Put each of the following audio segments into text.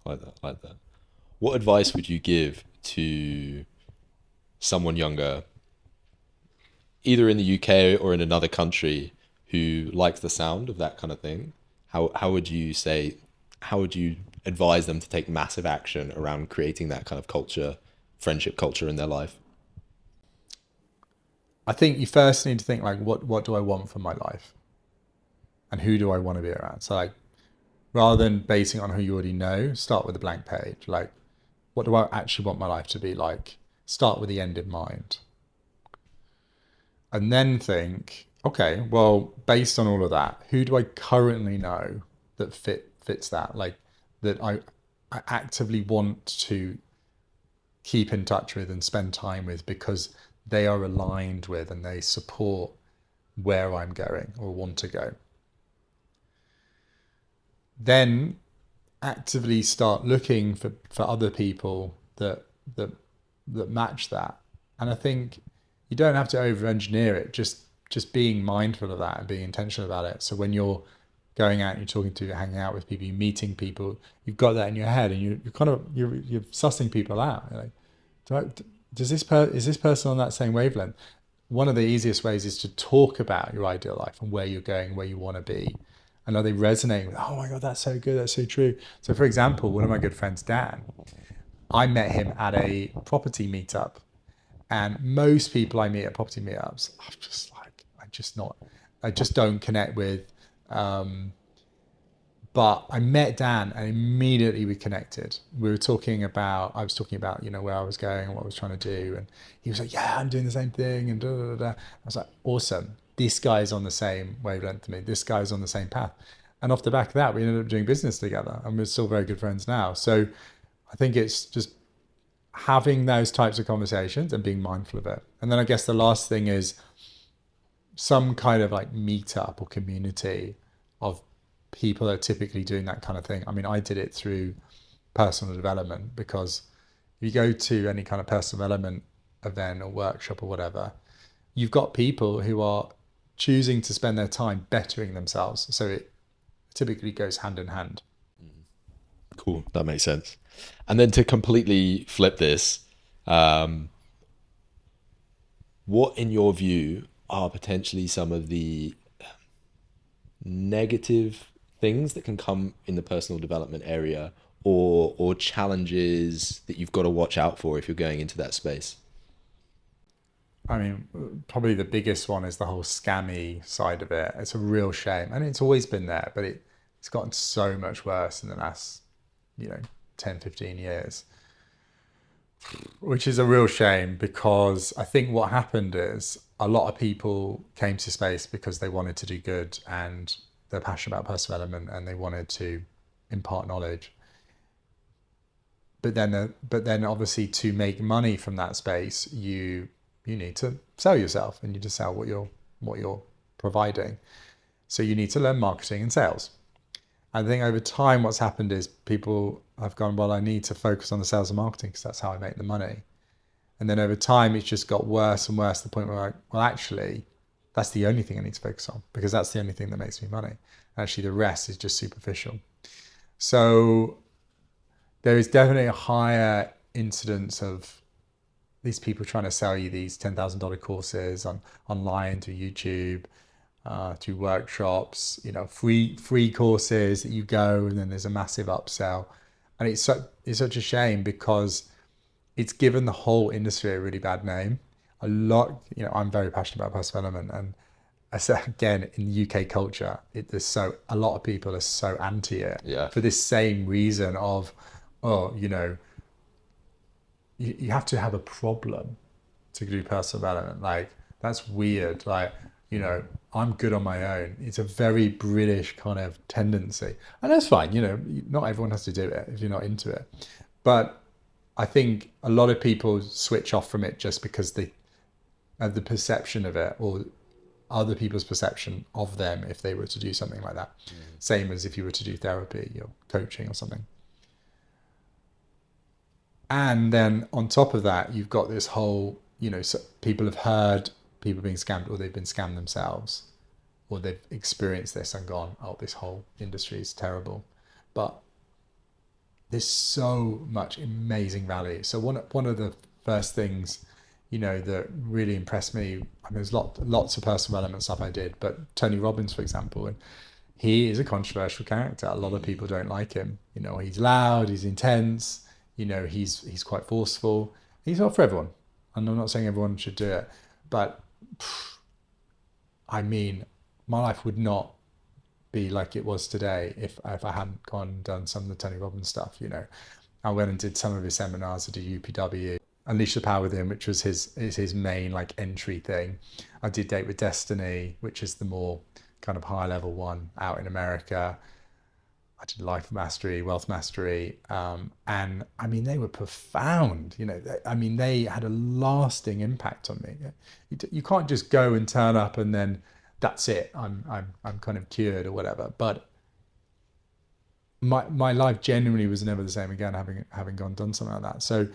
I like that. I like that. What advice would you give to someone younger, either in the UK or in another country, who likes the sound of that kind of thing? How would you say? How would you advise them to take massive action around creating that kind of culture, friendship culture in their life? I think you first need to think like, what do I want from my life, and who do I want to be around? So like, rather than basing it on who you already know, start with a blank page. Like, what do I actually want my life to be like? Start with the end in mind, and then think, okay, well, based on all of that, who do I currently know that fits that? Like, that I actively want to keep in touch with and spend time with because they are aligned with and they support where I'm going or want to go. Then actively start looking for other people that that match that. And I think you don't have to over engineer it, just being mindful of that and being intentional about it. So when you're going out, you're talking to, hanging out with people, you're meeting people, you've got that in your head, and you're kind of you're sussing people out. You're like, is this person on that same wavelength? One of the easiest ways is to talk about your ideal life and where you're going, where you want to be. And are they resonating with, oh my God, that's so good, that's so true. So for example, one of my good friends, Dan, I met him at a property meetup. And most people I meet at property meetups, I'm just like, I just don't connect with. Um, but I met Dan and immediately we connected. I was talking about, where I was going and what I was trying to do. And he was like, yeah, I'm doing the same thing. And da, da, da, da. I was like, awesome. This guy's on the same wavelength to me. This guy's on the same path. And off the back of that, we ended up doing business together and we're still very good friends now. So I think it's just having those types of conversations and being mindful of it. And then I guess the last thing is some kind of like meetup or community of people that are typically doing that kind of thing. I mean, I did it through personal development because if you go to any kind of personal development event or workshop or whatever, you've got people who are choosing to spend their time bettering themselves. So it typically goes hand in hand. Cool, that makes sense. And then to completely flip this, um, what in your view are potentially some of the negative things that can come in the personal development area, or challenges that you've got to watch out for if you're going into that space? I mean, probably the biggest one is the whole scammy side of it. It's a real shame. And it's always been there, but it's gotten so much worse in the last, you know, 10, 15 years, which is a real shame because I think what happened is a lot of people came to space because they wanted to do good and they're passionate about personal development and they wanted to impart knowledge. But then obviously to make money from that space, you need to sell yourself and you need to sell what you're providing. So you need to learn marketing and sales. I think over time, what's happened is people have gone, well, I need to focus on the sales and marketing because that's how I make the money. And then over time, it's just got worse and worse to the point where, like, well, actually, that's the only thing I need to focus on because that's the only thing that makes me money. Actually, the rest is just superficial. So there is definitely a higher incidence of these people trying to sell you these $10,000 courses online to YouTube, to workshops, free courses that you go and then there's a massive upsell, and it's such a shame because it's given the whole industry a really bad name. A lot, I'm very passionate about personal development, and I said again in UK culture, a lot of people are so anti it Yeah. for this same reason of, oh, you have to have a problem to do personal development. Like, that's weird. Like, I'm good on my own. It's a very British kind of tendency. And that's fine. Not everyone has to do it if you're not into it. But I think a lot of people switch off from it just because they have the perception of it or other people's perception of them if they were to do something like that. Same as if you were to do therapy or coaching or something. And then on top of that, you've got this whole, so people have heard people being scammed or they've been scammed themselves or they've experienced this and gone, oh, this whole industry is terrible. But there's so much amazing value. So one of the first things, that really impressed me, I mean, there's lots of personal development stuff I did, but Tony Robbins, for example, and he is a controversial character. A lot of people don't like him. He's loud, he's intense, he's quite forceful. He's not for everyone. And I'm not saying everyone should do it, but I mean, my life would not be like it was today if I hadn't gone and done some of the Tony Robbins stuff. I went and did some of his seminars at the UPW, Unleash the Power Within, which was his main like entry thing. I did Date with Destiny, which is the more kind of high level one out in America. I did Life Mastery, Wealth Mastery, and I mean they were profound. They had a lasting impact on me. You can't just go and turn up and then that's it. I'm kind of cured or whatever. But my life genuinely was never the same again, having gone done something like that. So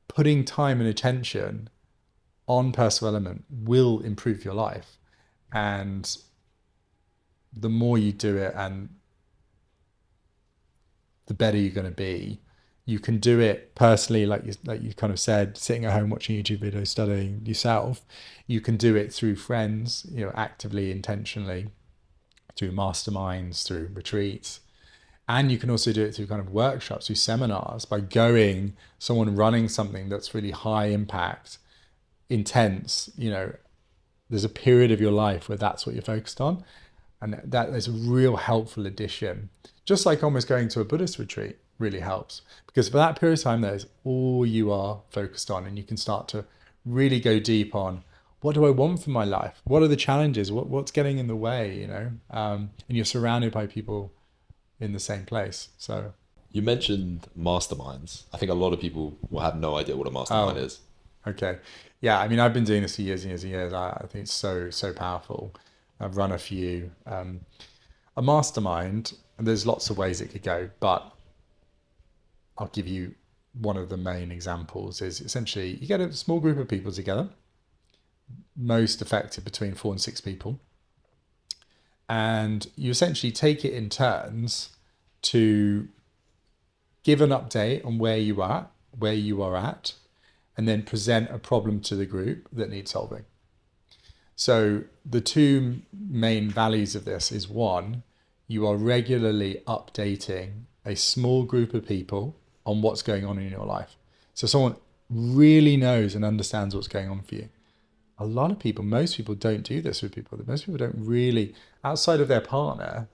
putting time and attention on personal development will improve your life, and the more you do it, and the better you're going to be. You can do it personally, like you kind of said, sitting at home watching YouTube videos, studying yourself. You can do it through friends, actively, intentionally, through masterminds, through retreats. And you can also do it through kind of workshops, through seminars, by someone running something that's really high impact, intense. There's a period of your life where that's what you're focused on. And that is a real helpful addition. Just like almost going to a Buddhist retreat really helps, because for that period of time, that is all you are focused on, and you can start to really go deep on, what do I want for my life? What are the challenges? What's getting in the way? And you're surrounded by people in the same place. So You mentioned masterminds. I think a lot of people will have no idea what a mastermind is. Okay. Yeah, I mean, I've been doing this for years and years and years. I think it's so powerful. I've run a few. A mastermind, and there's lots of ways it could go, but I'll give you one of the main examples. Is essentially you get a small group of people together, most effective between 4 and 6 people, and you essentially take it in turns to give an update on where you are at, and then present a problem to the group that needs solving. So the two main values of this is, one, you are regularly updating a small group of people on what's going on in your life. So someone really knows and understands what's going on for you. A lot of people, most people don't do this with people. Most people don't really, outside of their partner,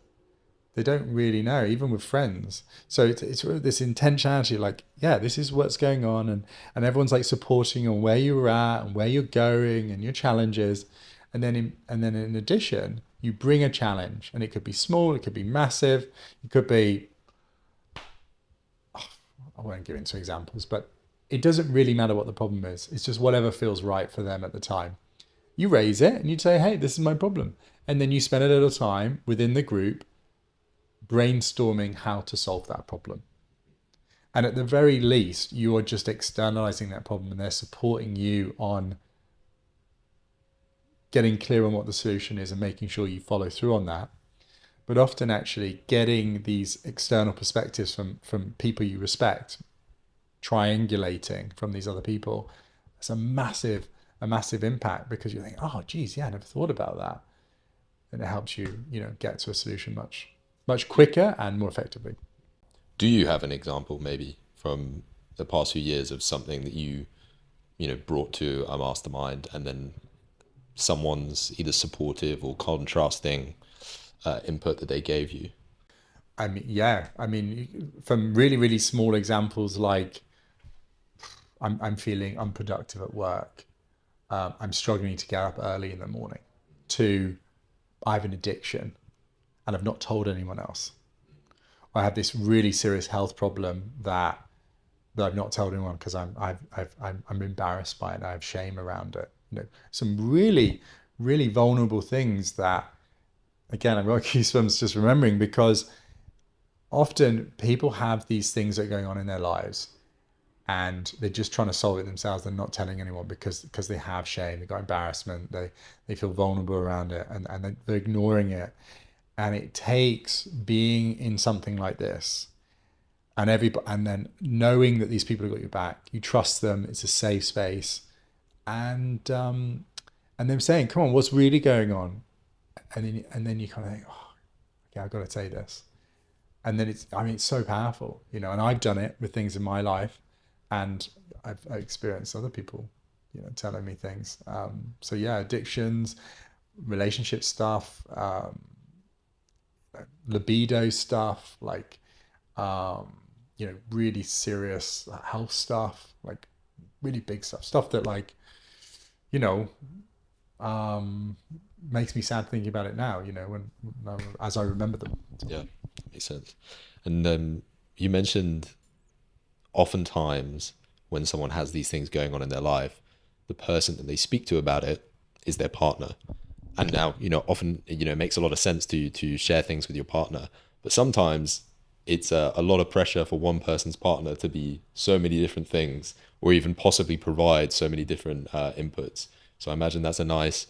they don't really know, even with friends. So it's this intentionality, like, yeah, this is what's going on, and everyone's like supporting on where you're at and where you're going and your challenges. And then in addition, you bring a challenge, and it could be small, it could be massive, it could be, I won't give into examples, but it doesn't really matter what the problem is. It's just whatever feels right for them at the time. You raise it and you say, hey, this is my problem. And then you spend a little time within the group brainstorming how to solve that problem. And at the very least, you are just externalizing that problem, and they're supporting you on getting clear on what the solution is and making sure you follow through on that. But often actually getting these external perspectives from people you respect, triangulating from these other people, it's a massive impact, because you think, oh geez, yeah, I never thought about that. And it helps you, get to a solution much quicker and more effectively. Do you have an example maybe from the past few years of something that you brought to a mastermind, and then someone's either supportive or contrasting input that they gave you? I mean, from really, really small examples, like I'm feeling unproductive at work. I'm struggling to get up early in the morning, to I have an addiction and I've not told anyone else. I have this really serious health problem that I've not told anyone because I'm embarrassed by it and I have shame around it. Some really, really vulnerable things that, again, I've got goosebumps just remembering, because often people have these things that are going on in their lives and they're just trying to solve it themselves. They're not telling anyone because they have shame, they've got embarrassment, they feel vulnerable around it, and they're ignoring it. And it takes being in something like this and then knowing that these people have got your back, you trust them, it's a safe space, and them saying, "Come on, what's really going on?" And then you kind of think, "Oh, okay, I've got to say this." And then it's so powerful, and I've done it with things in my life, and I've experienced other people, telling me things. So yeah, addictions, relationship stuff, libido stuff, like, really serious health stuff, like really big stuff that, like, you know, um, makes me sad thinking about it now, as I remember them. Yeah, makes sense. And you mentioned oftentimes when someone has these things going on in their life, the person that they speak to about it is their partner. And now, often, it makes a lot of sense to share things with your partner. But sometimes it's a lot of pressure for one person's partner to be so many different things, or even possibly provide so many different inputs. So I imagine that's a nice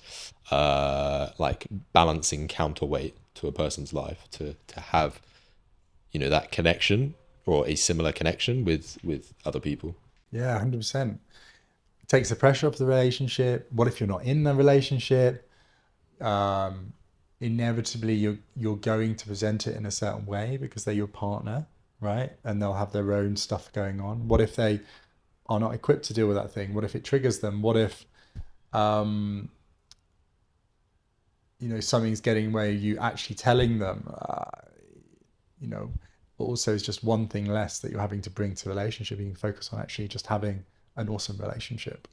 like balancing counterweight to a person's life to have, that connection or a similar connection with other people. Yeah, 100%. It takes the pressure off the relationship. What if you're not in a relationship? Inevitably you're going to present it in a certain way because they're your partner, right? And they'll have their own stuff going on. What if they are not equipped to deal with that thing? What if it triggers them? What if something's getting where you actually telling them, but also is just one thing less that you're having to bring to the relationship. You can focus on actually just having an awesome relationship.